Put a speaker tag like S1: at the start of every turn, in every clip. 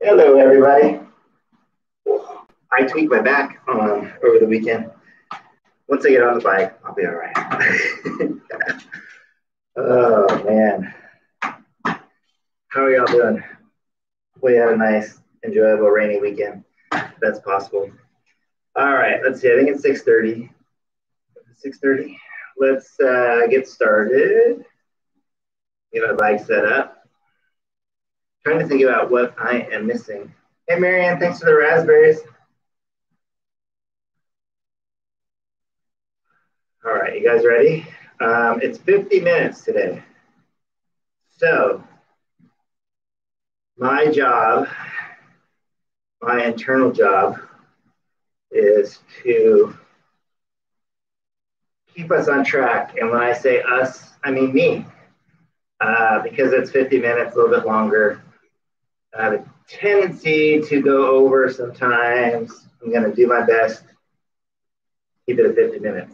S1: Hello, everybody. I tweaked my back over the weekend. Once I get on the bike, I'll be all right. Oh, man. How are y'all doing? We had a nice, enjoyable, rainy weekend. That's possible. All right, let's see. I think it's 6:30. 6:30. Let's get started. Get our bike set up. Trying to think about what I am missing. Hey, Marianne, thanks for the raspberries. All right, you guys ready? It's 50 minutes today. So my job, my internal job is to keep us on track. And when I say us, I mean me, because it's 50 minutes, a little bit longer. I have a tendency to go over sometimes. I'm going to do my best, keep it at 50 minutes.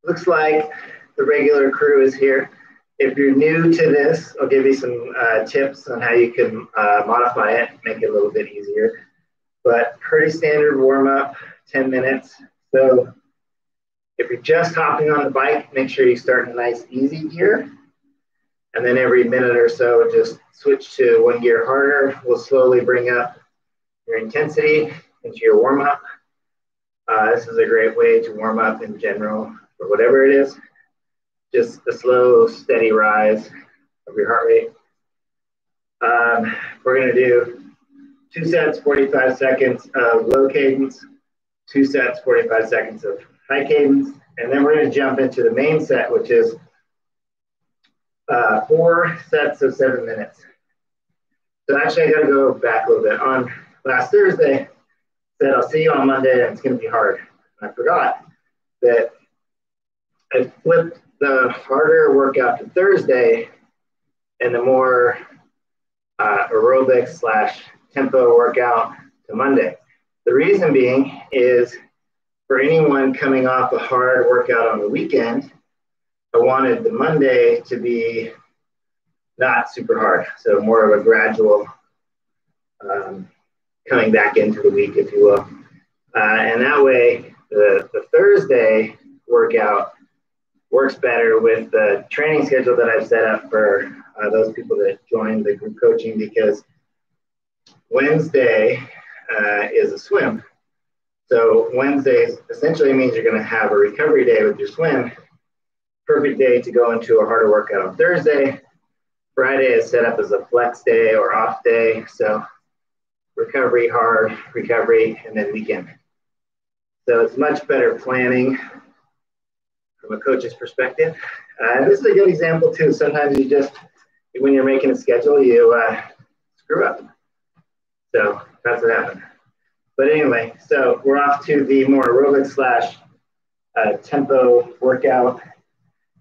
S1: Looks like the regular crew is here. If you're new to this, I'll give you some tips on how you can modify it, make it a little bit easier. But pretty standard warm up, 10 minutes. So if you're just hopping on the bike, make sure you start in a nice easy gear. And then every minute or so, just switch to one gear harder. We'll slowly bring up your intensity into your warm up. This is a great way to warm up in general for whatever it is. Just a slow, steady rise of your heart rate. We're going to do 2 sets, 45 seconds of low cadence, 2 sets, 45 seconds of high cadence, and then we're going to jump into the main set, which is 4 sets of 7 minutes. So actually, I got to go back a little bit. On last Thursday, I said I'll see you on Monday, and it's going to be hard. And I forgot that I flipped the harder workout to Thursday and the more aerobic / tempo workout to Monday. The reason being is for anyone coming off a hard workout on the weekend, I wanted the Monday to be not super hard. So more of a gradual coming back into the week, if you will. And that way, the Thursday workout works better with the training schedule that I've set up for those people that join the group coaching, because Wednesday is a swim. So Wednesday essentially means you're going to have a recovery day with your swim. Perfect day to go into a harder workout on Thursday. Friday is set up as a flex day or off day. So recovery, hard, recovery, and then weekend. So it's much better planning from a coach's perspective. This is a good example too. Sometimes you just, when you're making a schedule, you screw up. So that's what happened. But anyway, so we're off to the more aerobic / tempo workout.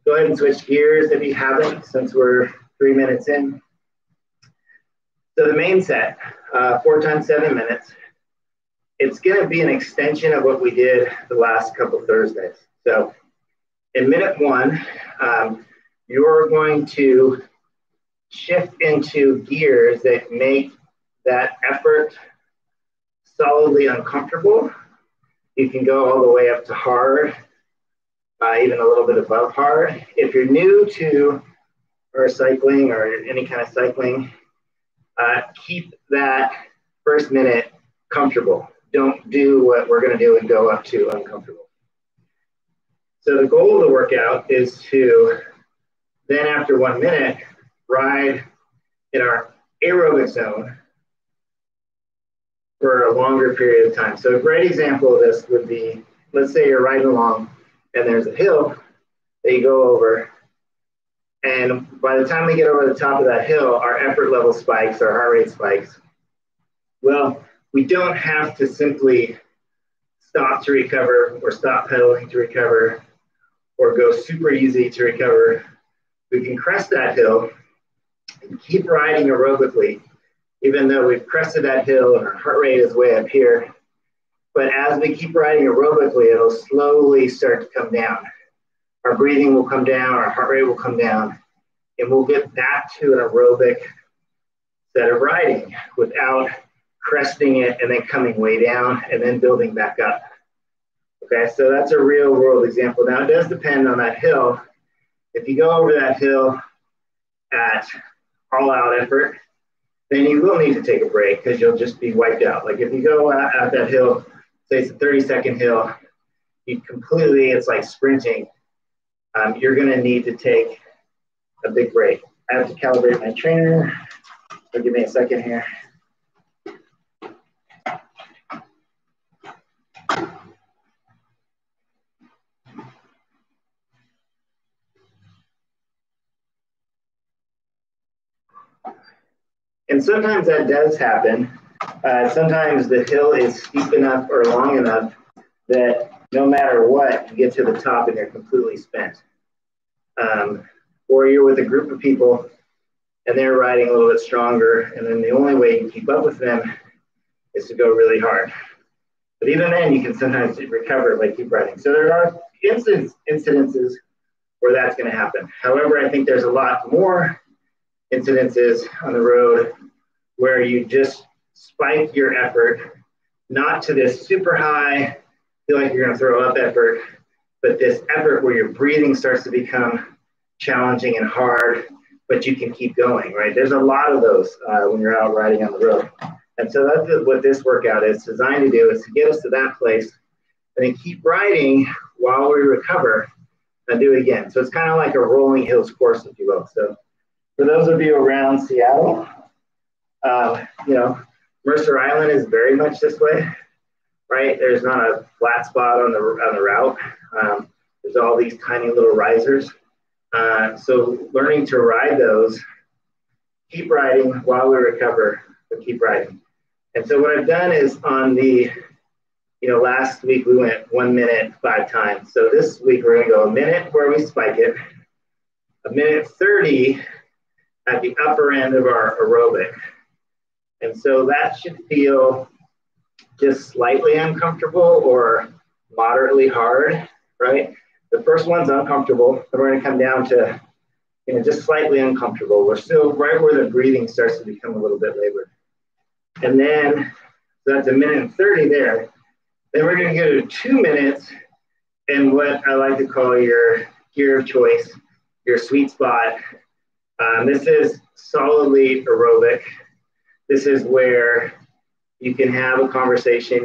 S1: Go ahead and switch gears if you haven't, since we're 3 minutes in. So the main set, 4 times 7 minutes. It's going to be an extension of what we did the last couple Thursdays. So in minute 1, you're going to shift into gears that make that effort solidly uncomfortable. You can go all the way up to hard, even a little bit above hard. If you're new to or cycling or any kind of cycling, keep that first minute comfortable. Don't do what we're going to do and go up to uncomfortable. So the goal of the workout is to then, after 1 minute, ride in our aerobic zone for a longer period of time. So a great example of this would be, let's say you're riding along and there's a hill that you go over. And by the time we get over the top of that hill, our effort level spikes, our heart rate spikes. Well, we don't have to simply stop to recover or stop pedaling to recover or go super easy to recover. We can crest that hill and keep riding aerobically, even though we've crested that hill and our heart rate is way up here. But as we keep riding aerobically, it'll slowly start to come down. Our breathing will come down, our heart rate will come down, and we'll get back to an aerobic set of riding without cresting it and then coming way down and then building back up. Okay, so that's a real world example. Now it does depend on that hill. If you go over that hill at all out effort, then you will need to take a break because you'll just be wiped out. Like if you go at that hill, say it's a 30-second hill, you completely, it's like sprinting. You're gonna need to take a big break. I have to calibrate my trainer. So give me a second here. And sometimes that does happen. Sometimes the hill is steep enough or long enough that no matter what, you get to the top and you're completely spent. Or you're with a group of people and they're riding a little bit stronger, and then the only way you keep up with them is to go really hard. But even then, you can sometimes recover by keep riding. So there are incidences where that's going to happen. However, I think there's a lot more incidences on the road where you just spike your effort, not to this super high, feel like you're going to throw up effort, but this effort where your breathing starts to become challenging and hard, but you can keep going, right? There's a lot of those when you're out riding on the road. And so that's what this workout is designed to do, is to get us to that place and then keep riding while we recover and do it again. So it's kind of like a rolling hills course, if you will. So for those of you around Seattle, you know, Mercer Island is very much this way, right? There's not a flat spot on the route. There's all these tiny little risers. So learning to ride those, keep riding while we recover, but keep riding. And so what I've done is on the, you know, last week we went 1 minute 5 times. So this week we're gonna go a minute where we spike it, a minute 30 at the upper end of our aerobic. And so that should feel just slightly uncomfortable or moderately hard, right? The first one's uncomfortable, and we're gonna come down to, you know, just slightly uncomfortable. We're still right where the breathing starts to become a little bit labored. And then, so that's a minute and 30 there. Then we're gonna go to 2 minutes and what I like to call your gear of choice, your sweet spot. This is solidly aerobic. This is where you can have a conversation.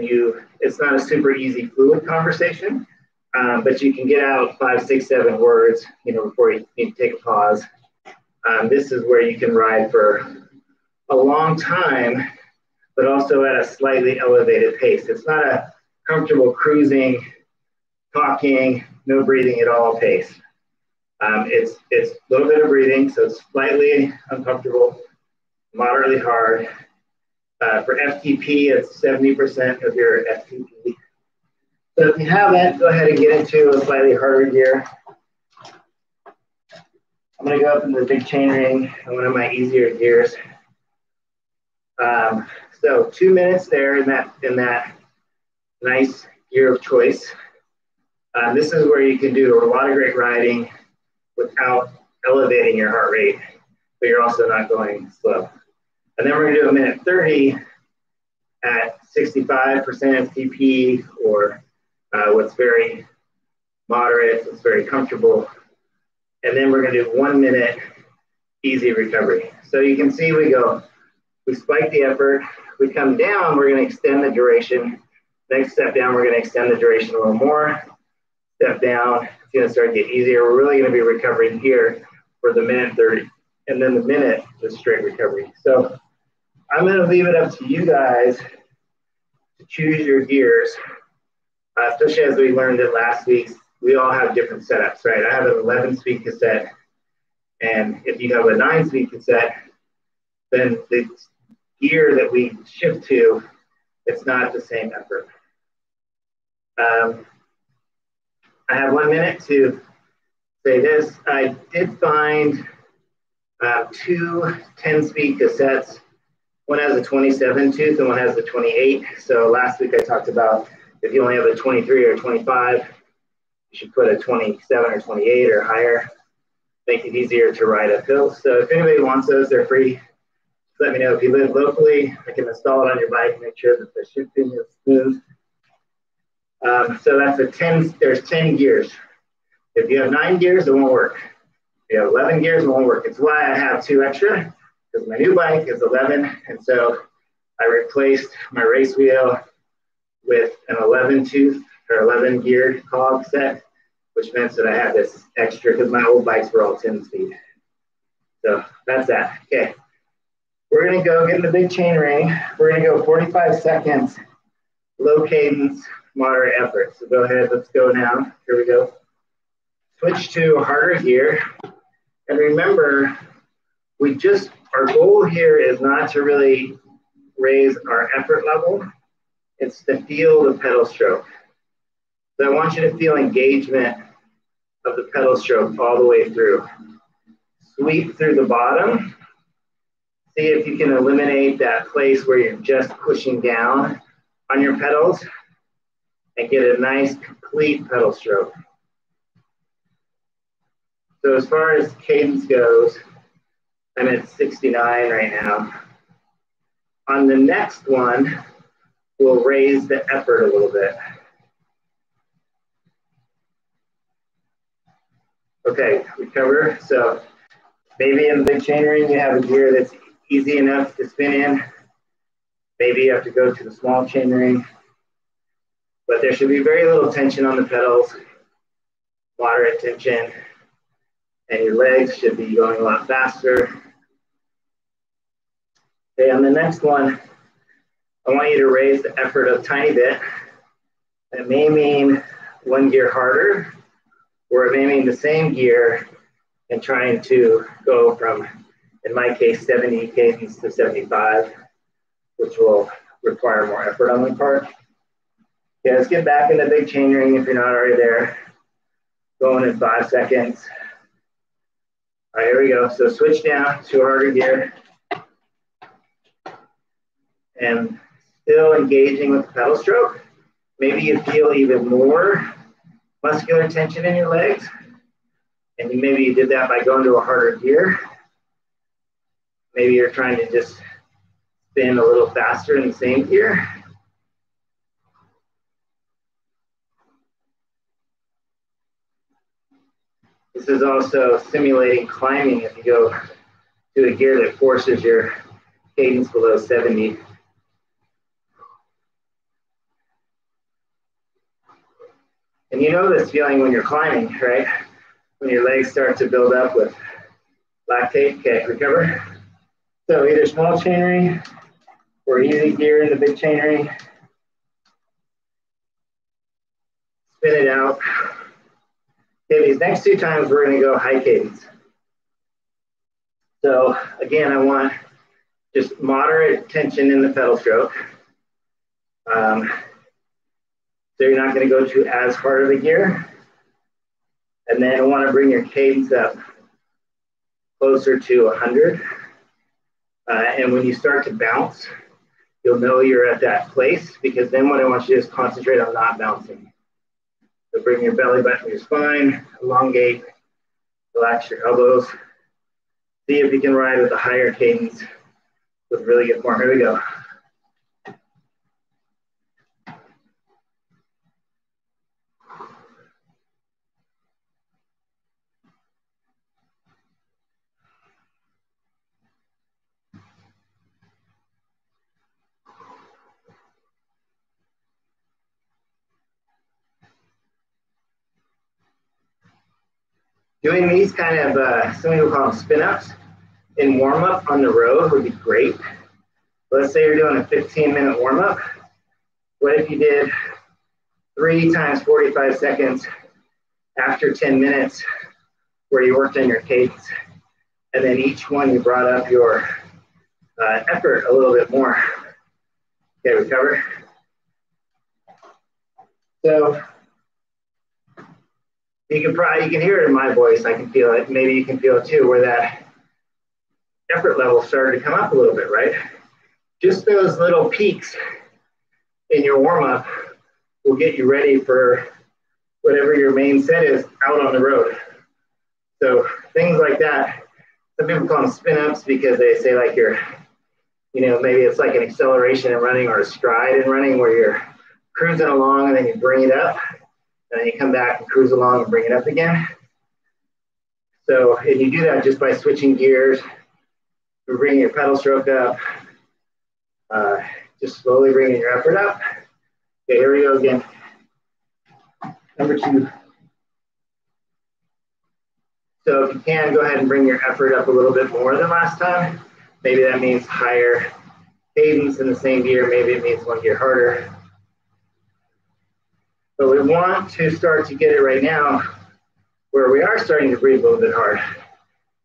S1: It's not a super easy fluid conversation, but you can get out 5, 6, 7 words, you know, before you need to take a pause. This is where you can ride for a long time, but also at a slightly elevated pace. It's not a comfortable cruising, talking, no breathing at all pace. It's a little bit of breathing, so it's slightly uncomfortable, moderately hard. For FTP, it's 70% of your FTP. So if you haven't, go ahead and get into a slightly harder gear. I'm gonna go up into the big chain ring and one of my easier gears. So 2 minutes there in that nice gear of choice. This is where you can do a lot of great riding without elevating your heart rate, but you're also not going slow. And then we're gonna do a minute 30 at 65% FTP, or what's very moderate, what's very comfortable. And then we're gonna do 1 minute easy recovery. So you can see we spike the effort, we come down, we're gonna extend the duration. Next step down, we're gonna extend the duration a little more. Step down, it's gonna start to get easier. We're really gonna be recovering here for the minute 30. And then the minute is straight recovery. So I'm gonna leave it up to you guys to choose your gears, especially as we learned it last week. We all have different setups, right? I have an 11-speed cassette, and if you have a 9-speed cassette, then the gear that we shift to, it's not the same effort. I have 1 minute to say this. I did find 2 10-speed cassettes. One has a 27 tooth and one has the 28. So last week I talked about if you only have a 23 or 25, you should put a 27 or 28 or higher. Make it easier to ride uphill. So if anybody wants those, they're free. let me know. If you live locally, I can install it on your bike, make sure that the shifting is smooth. So that's there's 10 gears. If you have 9 gears, it won't work. If you have 11 gears, it won't work. It's why I have 2 extra, because my new bike is 11, and so I replaced my race wheel with an 11 tooth or 11 gear cog set, which meant that I had this extra because my old bikes were all 10 speed. So that's that. Okay. We're gonna go get in the big chain ring. We're gonna go 45 seconds, low cadence, moderate effort. So go ahead, let's go now. Here we go. Switch to a harder gear. And remember, our goal here is not to really raise our effort level. It's to feel the pedal stroke. So I want you to feel engagement of the pedal stroke all the way through. Sweep through the bottom. See if you can eliminate that place where you're just pushing down on your pedals and get a nice complete pedal stroke. So as far as cadence goes, I'm at 69 right now. On the next one, we'll raise the effort a little bit. Okay, recover. So maybe in the big chain ring, you have a gear that's easy enough to spin in. Maybe you have to go to the small chain ring, but there should be very little tension on the pedals, moderate tension, and your legs should be going a lot faster. Okay, on the next one, I want you to raise the effort a tiny bit. It may mean 1 gear harder, or it may mean the same gear and trying to go from, in my case, 70 cadence to 75, which will require more effort on my part. Okay, let's get back in the big chain ring if you're not already there. Going in 5 seconds. All right, here we go. So switch down to a harder gear. And still engaging with the pedal stroke. Maybe you feel even more muscular tension in your legs. And maybe you did that by going to a harder gear. Maybe you're trying to just spin a little faster in the same gear. This is also simulating climbing if you go to a gear that forces your cadence below 70. And you know this feeling when you're climbing, right? When your legs start to build up with lactate. Okay, recover. So either small chain ring or easy gear in the big chain ring. Spin it out. Okay, these next 2 times we're gonna go high cadence. So again, I want just moderate tension in the pedal stroke. So you're not gonna go to as hard of a gear. And then I wanna bring your cadence up closer to 100. And when you start to bounce, you'll know you're at that place, because then what I want you to do is concentrate on not bouncing. So bring your belly button to your spine, elongate, relax your elbows. See if you can ride with a higher cadence with really good form. Here we go. Doing these kind of, some people call them spin-ups, in warm-up on the road would be great. Let's say you're doing a 15-minute warm-up. What if you did 3 times 45 seconds after 10 minutes where you worked on your cadence, and then each one you brought up your effort a little bit more. Okay, recover. So you can hear it in my voice. I can feel it. Maybe you can feel it too, where that effort level started to come up a little bit, right? Just those little peaks in your warm-up will get you ready for whatever your main set is out on the road. So things like that, some people call them spin-ups because they say like you're You know, maybe it's like an acceleration in running or a stride in running where you're cruising along and then you bring it up and then you come back and cruise along and bring it up again. So, and you do that just by switching gears, bringing your pedal stroke up, just slowly bringing your effort up. Okay, here we go again. Number 2. So if you can, go ahead and bring your effort up a little bit more than last time. Maybe that means higher cadence in the same gear. Maybe it means 1 gear harder. But we want to start to get it right now where we are starting to breathe a little bit hard,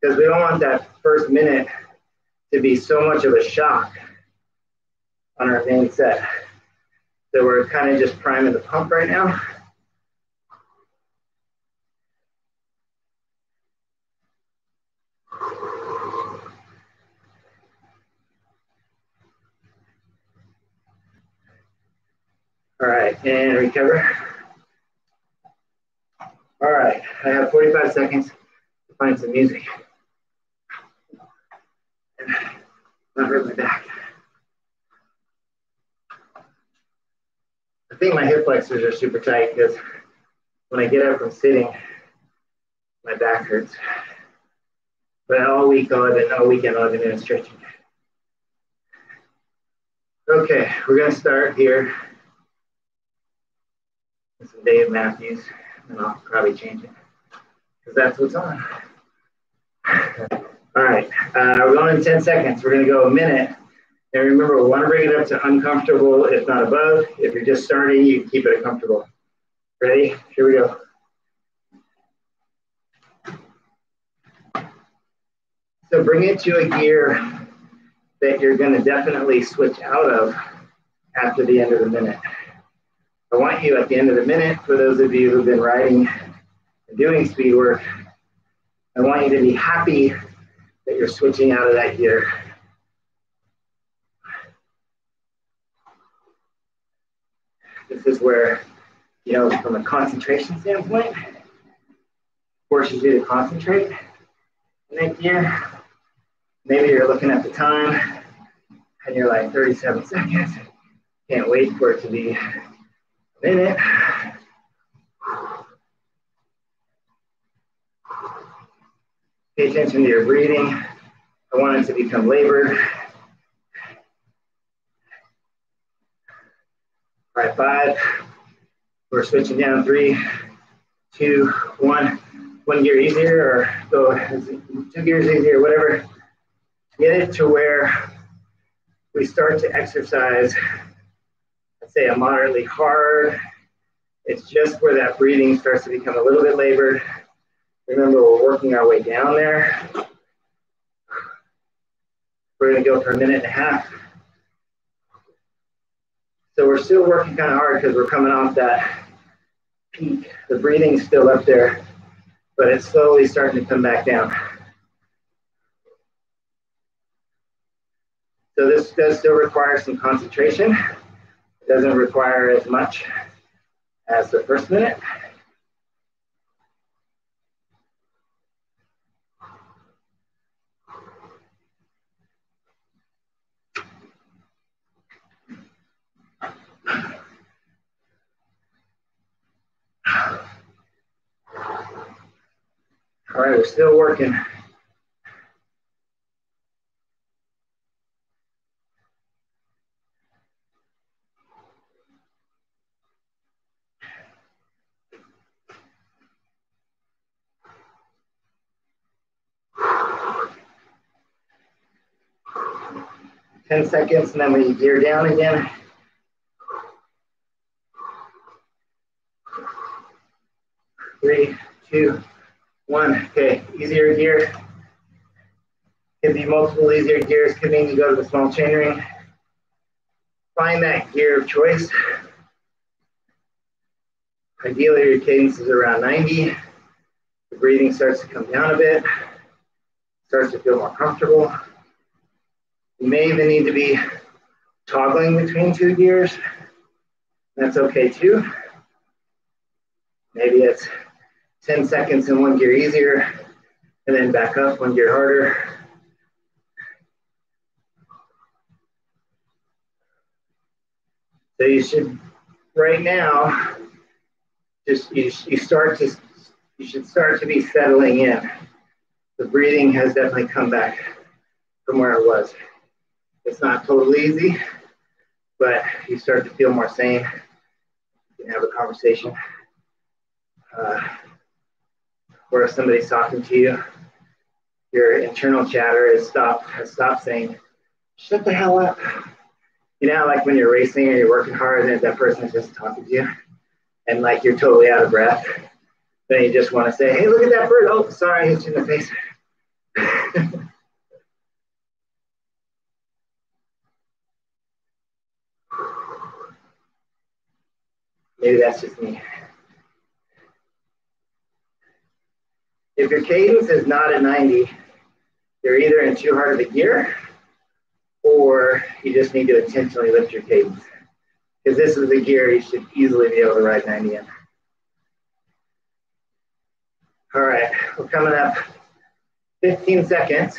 S1: because we don't want that first minute to be so much of a shock on our main set. So we're kind of just priming the pump right now. All right, and recover. All right, I have 45 seconds to find some music. And not hurt my back. I think my hip flexors are super tight because when I get up from sitting, my back hurts. But all weekend, I've been doing stretching. Okay, we're gonna start here with some Dave Matthews, and I'll probably change it because that's what's on. All right, we're going in 10 seconds. We're gonna go a minute. And remember, we want to bring it up to uncomfortable, if not above. If you're just starting, you keep it uncomfortable. Ready? Here we go. So bring it to a gear that you're going to definitely switch out of after the end of the minute. I want you at the end of the minute, for those of you who've been riding and doing speed work, I want you to be happy that you're switching out of that gear. This is where, you know, from a concentration standpoint, forces you to concentrate in that gear. Maybe you're looking at the time and you're like 37 seconds. Can't wait for it to be a minute. Pay attention to your breathing. I want it to become labored. All right, 5. We're switching down 3, 2, 1. 1 gear easier, or go 2 gears easier, whatever. Get it to where we start to exercise, let's say a moderately hard. It's just where that breathing starts to become a little bit labored. Remember, we're working our way down there. We're gonna go for 1.5 minutes. So we're still working kind of hard because we're coming off that peak. The breathing's still up there, but it's slowly starting to come back down. So this does still require some concentration. It doesn't require as much as the first minute. All right, we're still working. Ten seconds, and then we gear down again. Three, 2, 1. Okay, easier gear. Could be multiple easier gears. Could mean you go to the small chain ring. Find that gear of choice. Ideally, your cadence is around 90. The breathing starts to come down a bit. Starts to feel more comfortable. You may even need to be toggling between 2 gears. That's okay too. Maybe it's 10 seconds in 1 gear easier, and then back up 1 gear harder. So you should, right now, just you should start to be settling in. The breathing has definitely come back from where it was. It's not totally easy, but you start to feel more sane. You can have a conversation. Or if somebody's talking to you, your internal chatter has stopped saying, shut the hell up. You know, like when you're racing or you're working hard and that person is just talking to you and like you're totally out of breath. Then you just want to say, hey, look at that bird. Oh, sorry, I hit you in the face. Maybe that's just me. If your cadence is not at 90, you're either in too hard of a gear or you just need to intentionally lift your cadence. Because this is a gear you should easily be able to ride 90 in. All right, we're coming up 15 seconds.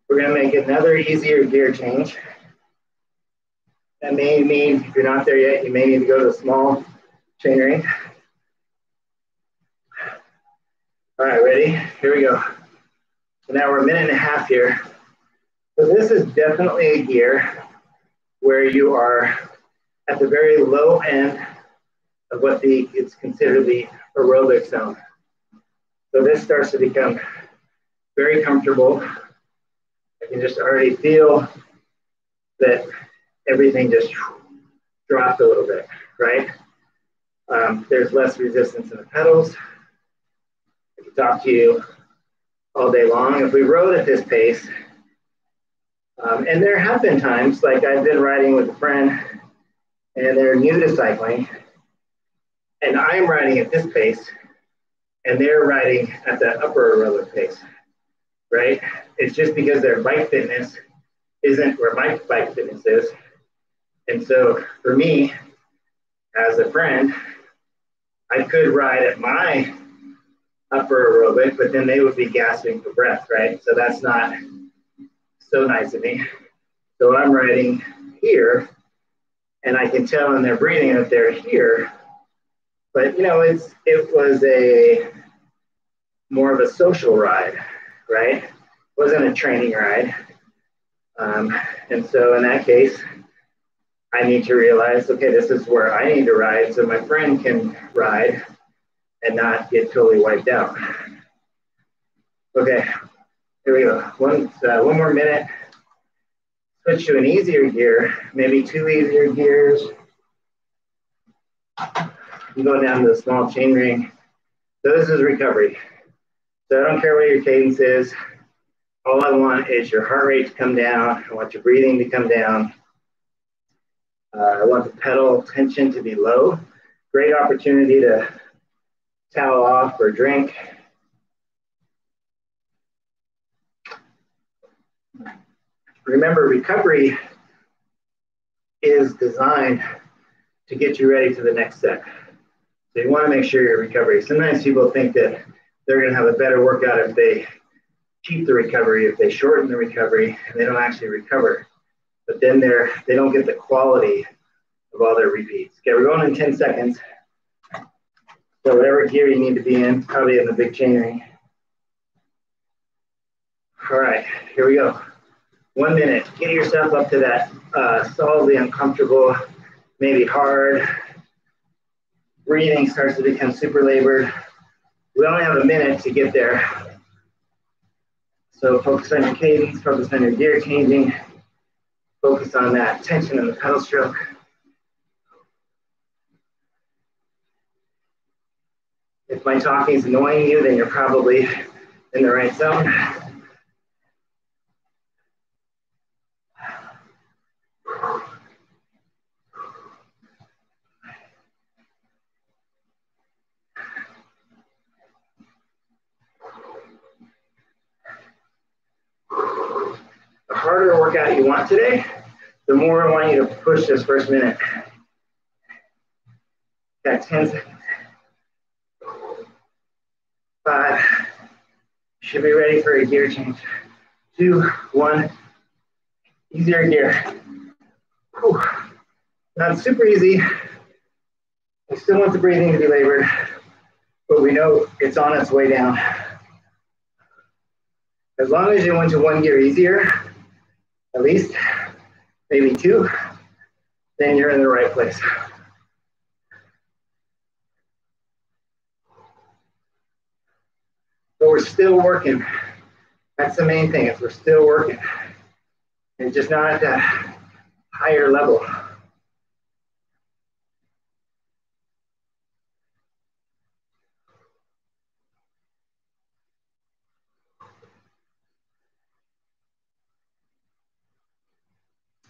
S1: We're gonna make another easier gear change. That may mean, if you're not there yet, you may need to go to a small chain ring. All right, ready? Here we go. So now we're a minute and a half here. So this is definitely a gear where you are at the very low end of what it's considered the aerobic zone. So this starts to become very comfortable. I can just already feel that everything just dropped a little bit, right? There's less resistance in the pedals. I can talk to you all day long. If we rode at this pace, and there have been times, like I've been riding with a friend and they're new to cycling, and I'm riding at this pace, and they're riding at the upper aerobic pace, right? It's just because their bike fitness isn't where my bike fitness is. And so for me, as a friend, I could ride at my upper aerobic, but then they would be gasping for breath, right? So that's not so nice of me. So I'm riding here, and I can tell in their breathing that they're here. But you know, it was a more of a social ride, right? It wasn't a training ride. And so in that case, I need to realize, okay, this is where I need to ride so my friend can ride and not get totally wiped out. Okay, here we go. One more minute. Switch to an easier gear, maybe two easier gears. You go down to the small chain ring. So this is recovery. So I don't care what your cadence is. All I want is your heart rate to come down. I want your breathing to come down. I want the pedal tension to be low. Great opportunity to towel off or drink. Remember, recovery is designed to get you ready for the next set. So you want to make sure you're recovery. Sometimes people think that they're going to have a better workout if they keep the recovery, if they shorten the recovery, and they don't actually recover. But then they don't get the quality of all their repeats. Okay, we're going in 10 seconds. So whatever gear you need to be in, probably in the big chain ring. All right, here we go. 1 minute. Get yourself up to that solidly uncomfortable, maybe hard. Breathing starts to become super labored. We only have a minute to get there. So focus on your cadence, focus on your gear changing, focus on that tension in the pedal stroke. If my talking is annoying you, then you're probably in the right zone. The harder workout you want today, the more I want you to push this first minute. Got 10 seconds. 5. Should be ready for a gear change. 2, 1. Easier gear. Whew. Not super easy. We still want the breathing to be labored, but we know it's on its way down. As long as you went to one gear easier, at least, maybe two, then you're in the right place. But we're still working. That's the main thing, is we're still working. And just not at that higher level.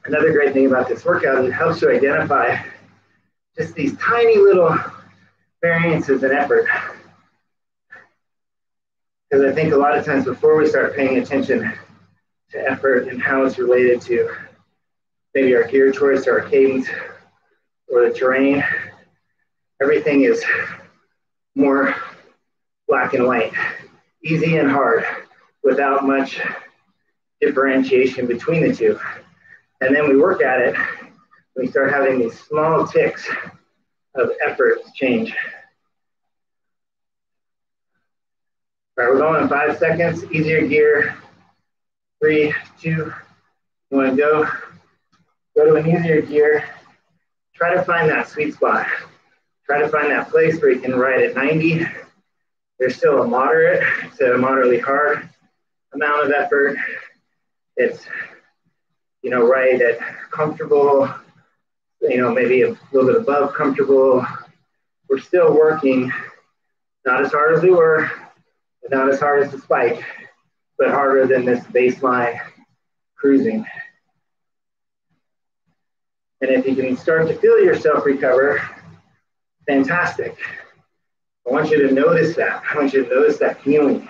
S1: Another great thing about this workout is it helps you identify just these tiny little variances in effort. Because I think a lot of times before we start paying attention to effort and how it's related to maybe our gear choice or our cadence or the terrain, everything is more black and white, easy and hard, without much differentiation between the two. And then we work at it, we start having these small ticks of effort change. All right, we're going in 5 seconds, easier gear. 3, 2, 1, go. Go to an easier gear. Try to find that sweet spot. Try to find that place where you can ride at 90. There's still a moderate to a moderately hard amount of effort. It's, right at comfortable, maybe a little bit above comfortable. We're still working, not as hard as we were, not as hard as the spike, but harder than this baseline cruising. And if you can start to feel yourself recover, fantastic. I want you to notice that. I want you to notice that feeling.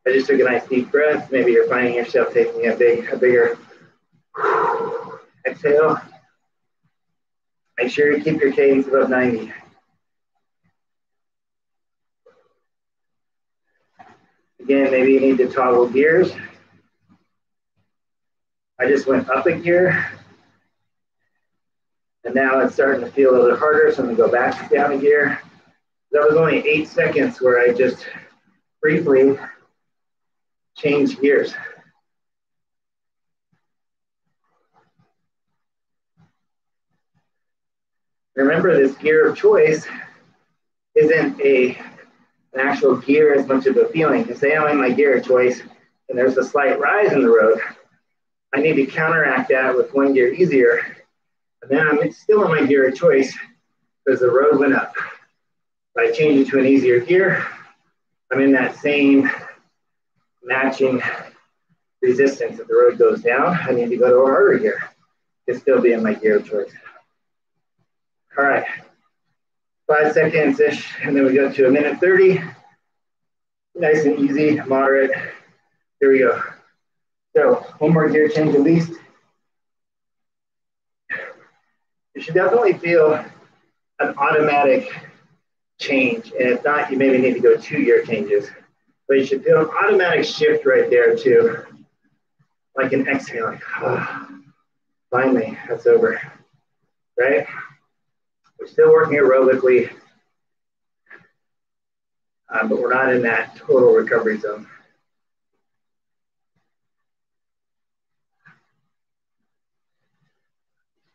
S1: I just took a nice deep breath. Maybe you're finding yourself taking a bigger exhale. Make sure you keep your cadence above 90. Again, maybe you need to toggle gears. I just went up a gear. And now it's starting to feel a little harder, so I'm gonna go back down a gear. That was only 8 seconds where I just briefly changed gears. Remember, this gear of choice isn't an actual gear as much of a feeling. To say I'm in my gear of choice and there's a slight rise in the road, I need to counteract that with one gear easier. And then I'm still in my gear of choice because the road went up. If I change it to an easier gear, I'm in that same matching resistance. If the road goes down, I need to go to a harder gear to still be in my gear of choice. All right, 5 seconds-ish, and then we go to 1:30. Nice and easy, moderate. Here we go. So one more gear change at least. You should definitely feel an automatic change. And if not, you maybe need to go 2 gear changes. But you should feel an automatic shift right there too. Like an exhale, like, oh, finally, that's over, right? We're still working aerobically, but we're not in that total recovery zone.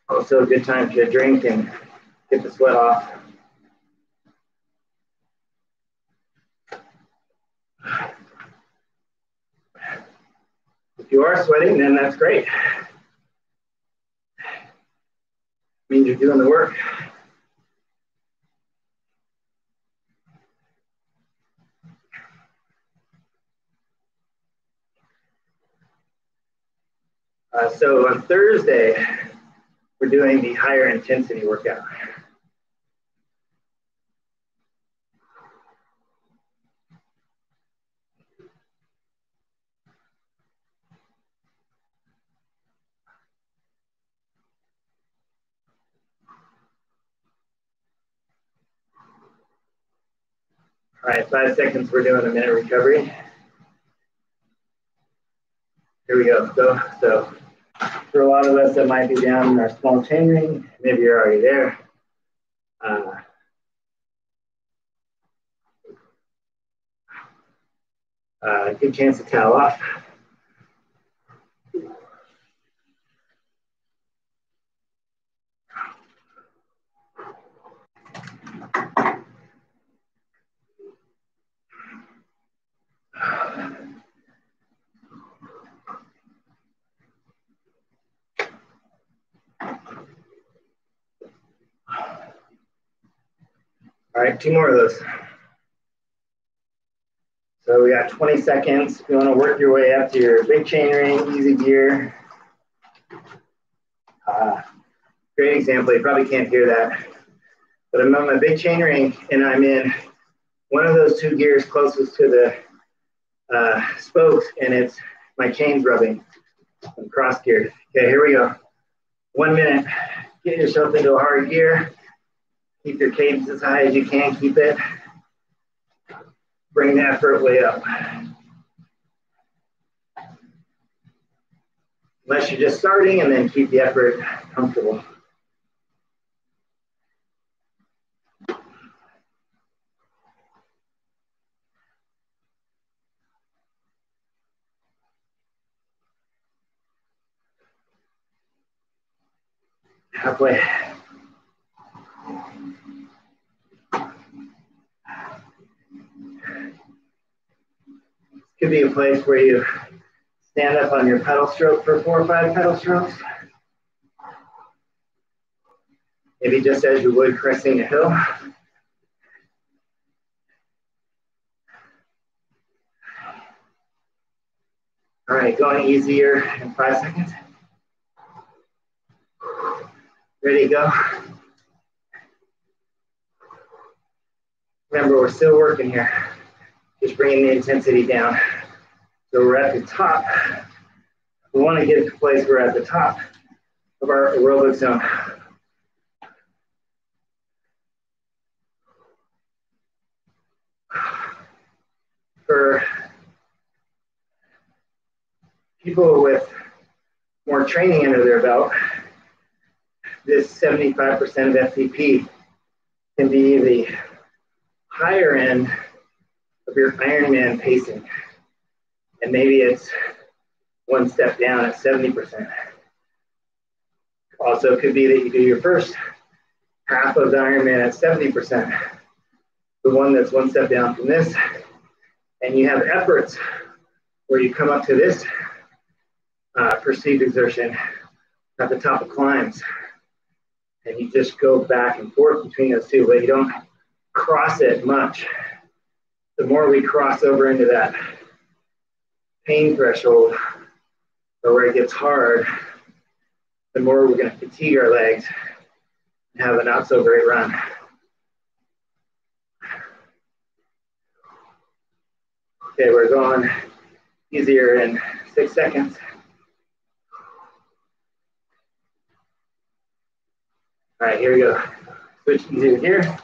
S1: Also a good time to drink and get the sweat off. If you are sweating, then that's great. Means you're doing the work. So on Thursday, we're doing the higher intensity workout. All right, 5 seconds, we're doing a minute recovery. Here we go. So for a lot of us that might be down in our small chain ring, maybe you're already there. Good chance to towel off. All right, 2 more of those. So we got 20 seconds. You want to work your way up to your big chain ring, easy gear. Great example. You probably can't hear that. But I'm on my big chain ring and I'm in one of those 2 gears closest to the spokes, and it's my chains rubbing. I'm cross geared. Okay, here we go. 1 minute. Get yourself into a hard gear. Keep your cadence as high as you can. Keep it. Bring the effort way up. Unless you're just starting, and then keep the effort comfortable. Halfway. Could be a place where you stand up on your pedal stroke for 4 or 5 pedal strokes. Maybe just as you would cresting a hill. All right, going easier in 5 seconds. Ready to go. Remember, we're still working here. Just bringing the intensity down. So we're at the top. We want to get to a place where we're at the top of our aerobic zone. For people with more training under their belt, this 75% of FTP can be the higher end of your Ironman pacing. And maybe it's 1 step down at 70%. Also, it could be that you do your first half of the Ironman at 70%, the one that's 1 step down from this, and you have efforts where you come up to this perceived exertion at the top of climbs, and you just go back and forth between those 2, but you don't cross it much. The more we cross over into that pain threshold, or where it gets hard, the more we're going to fatigue our legs and have a not so great run. Okay, we're going easier in 6 seconds. All right, here we go. Switch easier here.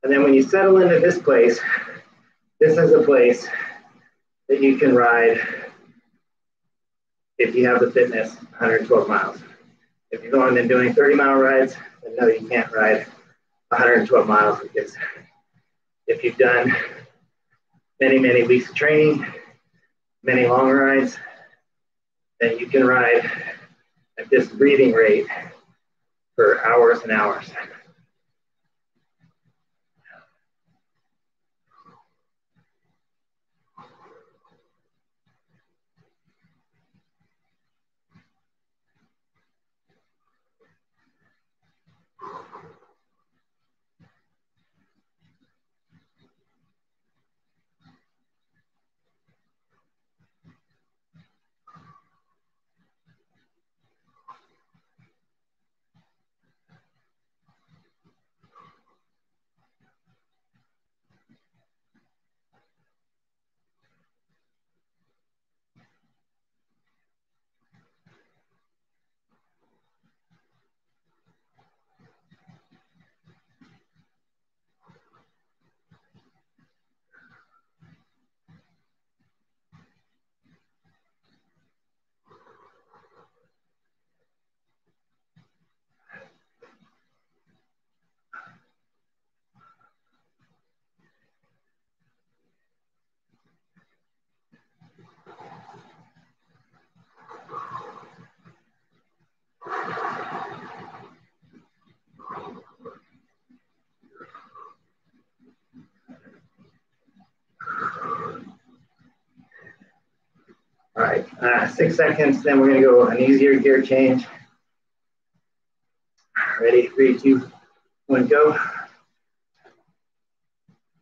S1: And then when you settle into this place, this is a place that you can ride if you have the fitness, 112 miles. If you're going and doing 30-mile rides, then no, you can't ride 112 miles, because if you've done many, many weeks of training, many long rides, then you can ride at this breathing rate for hours and hours. 6 seconds, then we're gonna go an easier gear change. Ready, 3, 2, 1, go.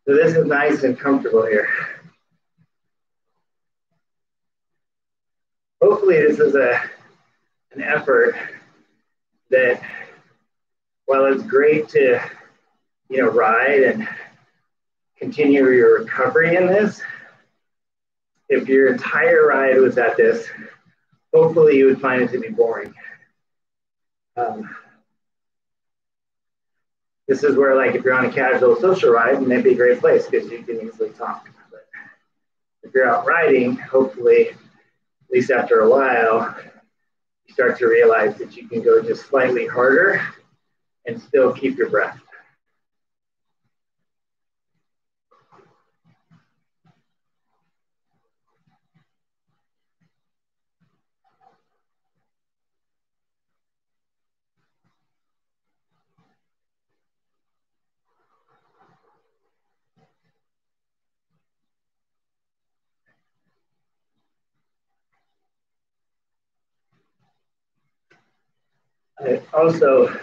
S1: So this is nice and comfortable here. Hopefully this is an effort that, while it's great to ride and continue your recovery in this, if your entire ride was at this, hopefully you would find it to be boring. This is where, like, if you're on a casual social ride, it may be a great place because you can easily talk. But if you're out riding, hopefully, at least after a while, you start to realize that you can go just slightly harder and still keep your breath. Also,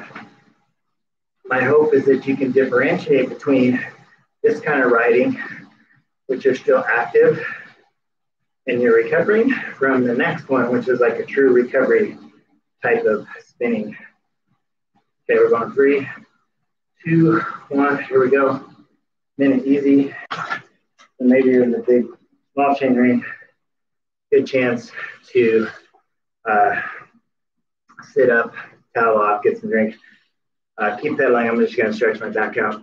S1: my hope is that you can differentiate between this kind of riding, which are still active and you're recovering, from the next one, which is like a true recovery type of spinning. Okay, we're going 3, 2, 1, here we go. Minute easy. And maybe you're in the big small chain ring, good chance to sit up, towel off, get some drink. Keep pedaling. I'm just going to stretch my back out.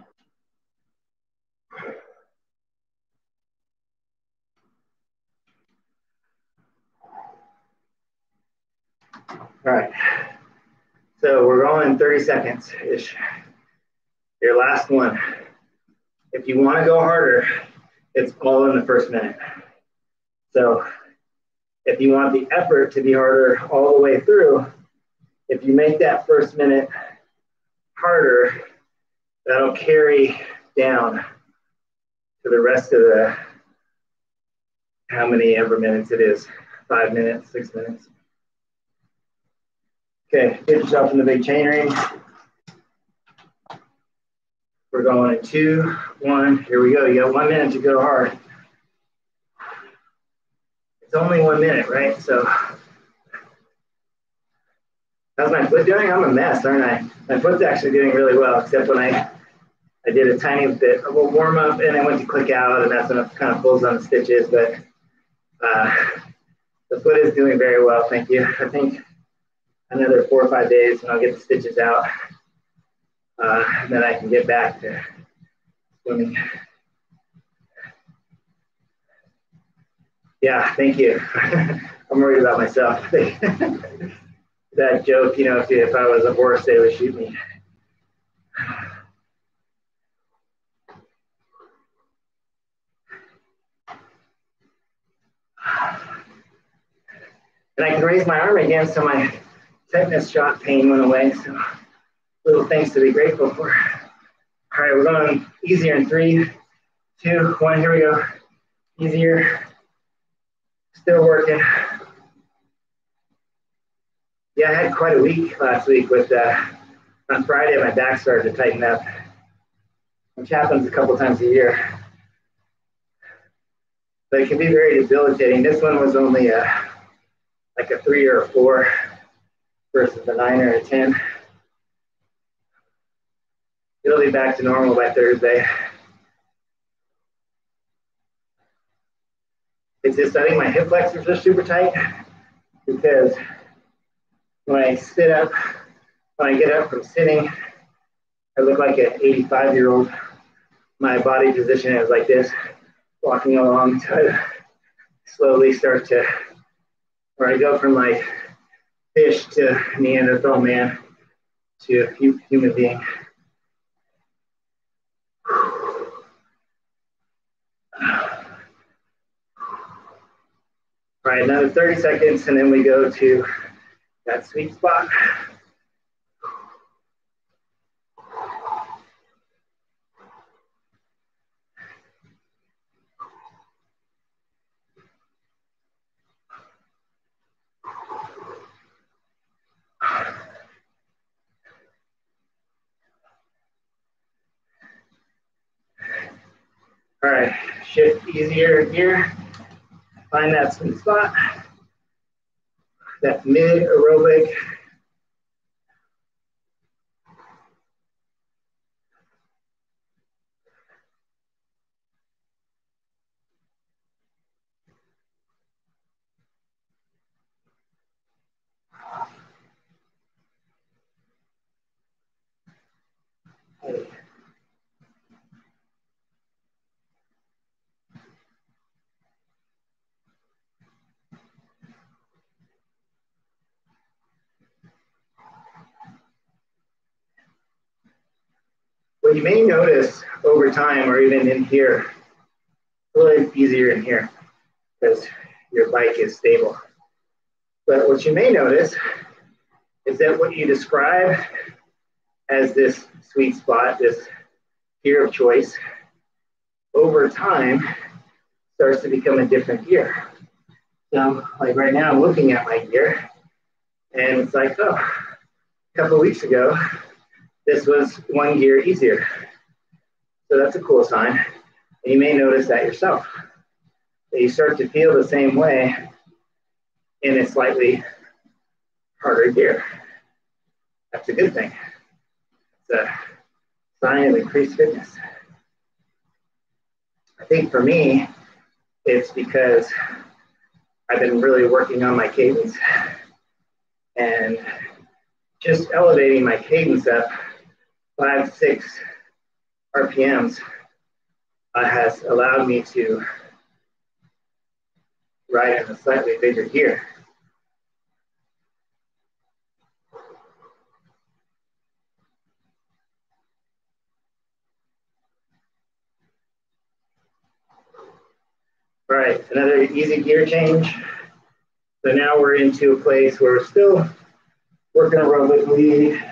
S1: All right. So we're going 30 seconds-ish. Your last one. If you want to go harder, it's all in the first minute. So if you want the effort to be harder all the way through, if you make that first minute harder, that'll carry down to the rest of the, how many ever minutes it is, 5 minutes, 6 minutes. Okay, get yourself in the big chain ring. We're going in 2, 1, here we go. You got 1 minute to go hard. It's only 1 minute, right? So how's my foot doing? I'm a mess, aren't I? My foot's actually doing really well, except when I did a tiny bit of a warm up and I went to click out, and that's when it kind of pulls on the stitches, but the foot is doing very well, thank you. I think another 4 or 5 days and I'll get the stitches out, and then I can get back to swimming. Yeah, thank you. I'm worried about myself. That joke, if I was a horse, they would shoot me. And I can raise my arm again, so my tetanus shot pain went away. So little things to be grateful for. All right, we're going easier in 3, 2, 1, here we go. Easier, still working. Yeah, I had quite a week last week with, on Friday, my back started to tighten up, which happens a couple times a year. But it can be very debilitating. This one was only like a 3 or a 4 versus a 9 or a 10. It'll be back to normal by Thursday. It's just, I think my hip flexors are super tight because when I sit up, when I get up from sitting, I look like an 85-year-old. My body position is like this, walking along, so I slowly start to, or I go from like fish to Neanderthal man to human being. All right, another 30 seconds, and then we go to that sweet spot. All right, shift easier gear. Find that sweet spot, that mid aerobic. What you may notice over time, or even in here, a little easier in here because your bike is stable. But what you may notice is that what you describe as this sweet spot, this gear of choice, over time starts to become a different gear. So like right now I'm looking at my gear and it's like, oh, a couple of weeks ago, this was one gear easier. So that's a cool sign. And you may notice that yourself, that you start to feel the same way in a slightly harder gear. That's a good thing. It's a sign of increased fitness. I think for me, it's because I've been really working on my cadence and just elevating my cadence up 5 to 6 RPMs has allowed me to ride in a slightly bigger gear. All right, another easy gear change. So now we're into a place where we're still working aerobically,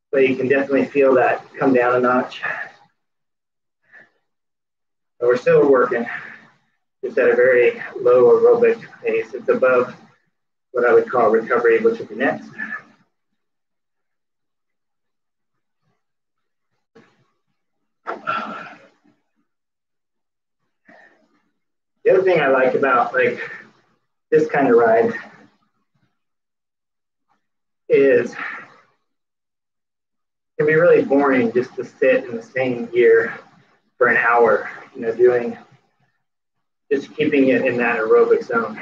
S1: but you can definitely feel that come down a notch. But we're still working, just at a very low aerobic pace. It's above what I would call recovery, which would be next. The other thing I like about like this kind of ride is it can be really boring just to sit in the same gear for an hour, you know, just keeping it in that aerobic zone.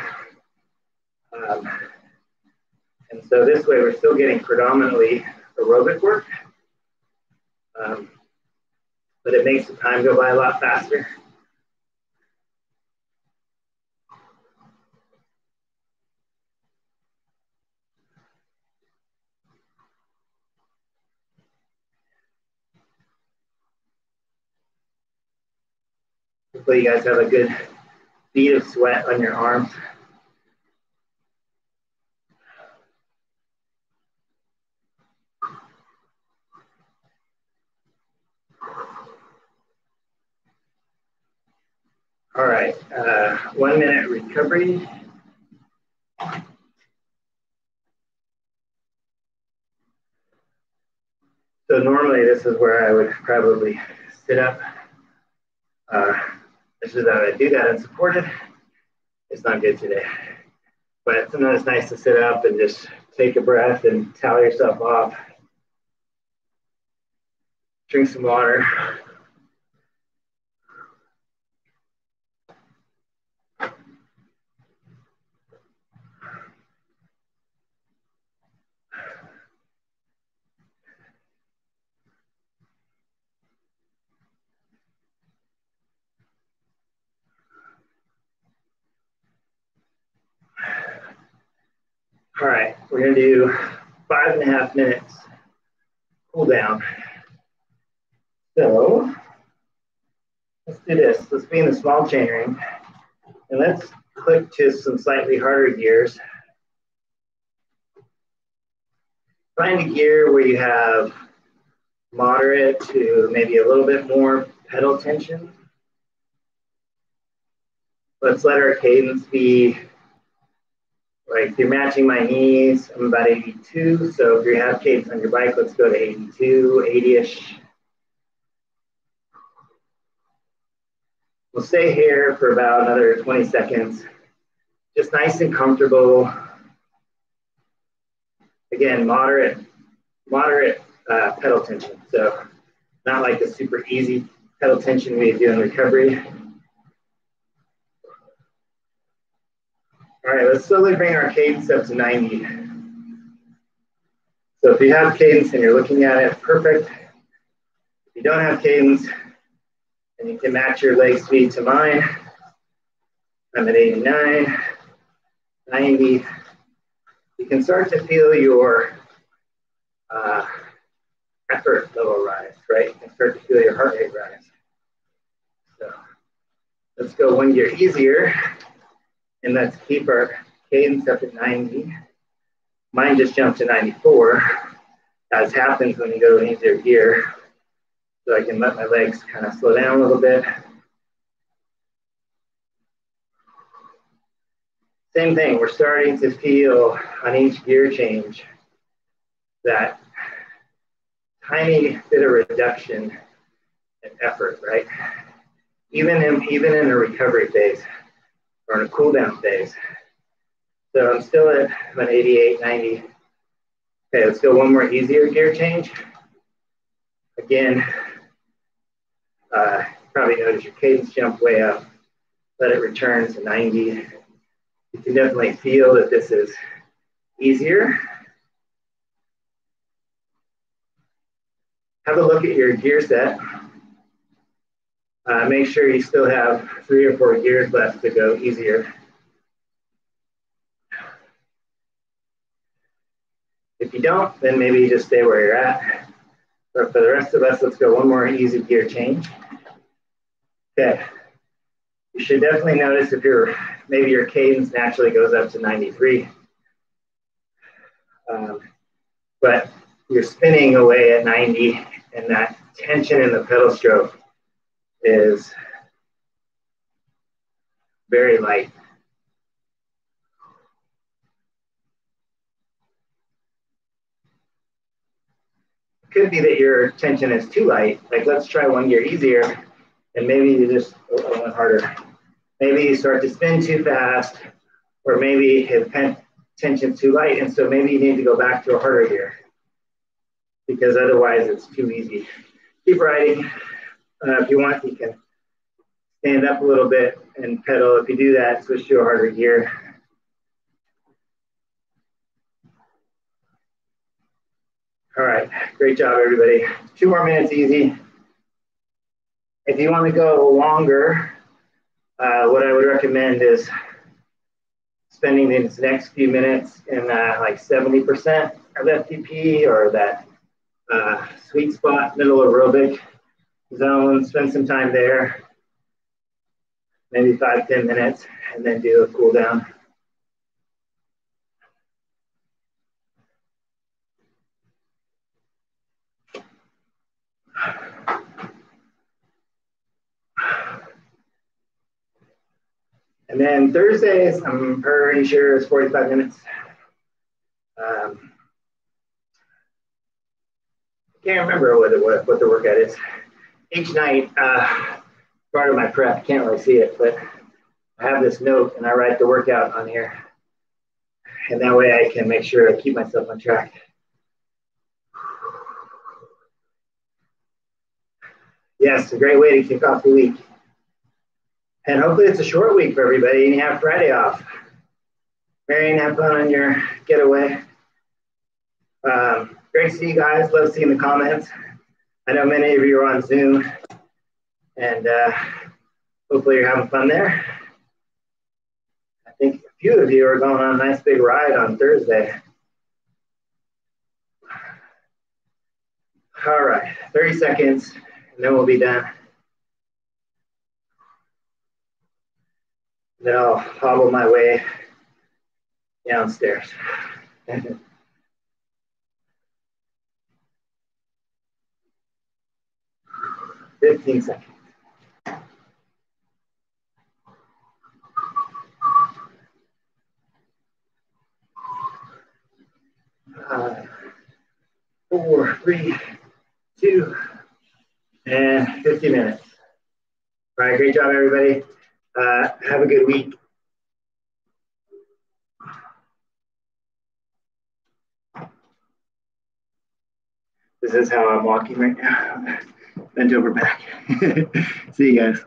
S1: And so this way we're still getting predominantly aerobic work, but it makes the time go by a lot faster. Hopefully you guys have a good bead of sweat on your arms. All right, 1 minute recovery. So normally this is where I would probably sit up. This is how I do that unsupported. It's not good today. But sometimes it's nice to sit up and just take a breath and towel yourself off. Drink some water. All right, we're gonna do 5.5 minutes cool down. So let's do this. Let's be in the small chain ring and let's click to some slightly harder gears. Find a gear where you have moderate to maybe a little bit more pedal tension. Let's let our cadence be like, if you're matching my knees, I'm about 82. So if you have cadence on your bike, let's go to 82, 80-ish. We'll stay here for about another 20 seconds. Just nice and comfortable. Again, moderate pedal tension. So not like the super easy pedal tension we do in recovery. All right, let's slowly bring our cadence up to 90. So if you have cadence and you're looking at it, perfect. If you don't have cadence and you can match your leg speed to mine, I'm at 89, 90. You can start to feel your effort level rise, right? You can start to feel your heart rate rise. So let's go one gear easier, and let's keep our cadence up at 90. Mine just jumped to 94, as happens when you go to an easier gear. So I can let my legs kind of slow down a little bit. Same thing, we're starting to feel on each gear change that tiny bit of reduction in effort, right? Even in a recovery phase or in a cool down phase. So I'm still at about 88, 90. Okay, let's go one more easier gear change. Again, probably notice your cadence jump way up. Let it return to 90. You can definitely feel that this is easier. Have a look at your gear set. Make sure you still have 3 or 4 gears left to go easier. If you don't, then maybe you just stay where you're at. But for the rest of us, let's go one more easy gear change. Okay. You should definitely notice if maybe your cadence naturally goes up to 93. But you're spinning away at 90, and that tension in the pedal stroke is very light. It could be that your tension is too light. Like, let's try one gear easier, and maybe you just went harder. Maybe you start to spin too fast, or maybe the tension's too light, and so maybe you need to go back to a harder gear because otherwise it's too easy. Keep riding. If you want, you can stand up a little bit and pedal. If you do that, switch to a harder gear. All right, great job, everybody. 2 more minutes easy. If you want to go longer, what I would recommend is spending these next few minutes in like 70% of FTP or that sweet spot, middle aerobic zone. Spend some time there, maybe 5-10 minutes, and then do a cool down. And then Thursdays, I'm pretty sure it's 45 minutes. I can't remember what the workout is. Each night, part of my prep, can't really see it, but I have this note and I write the workout on here. And that way I can make sure I keep myself on track. Yes, a great way to kick off the week. And hopefully it's a short week for everybody and you have Friday off. Marion, have fun on your getaway. Great to see you guys. Love seeing the comments. I know many of you are on Zoom, and hopefully you're having fun there. I think a few of you are going on a nice big ride on Thursday. All right, 30 seconds, and then we'll be done. Then I'll hobble my way downstairs. 15 seconds. Five, 4, 3, 2, and 50 minutes. All right, great job, everybody. Have a good week. This is how I'm walking right now. Bent over back. See you guys.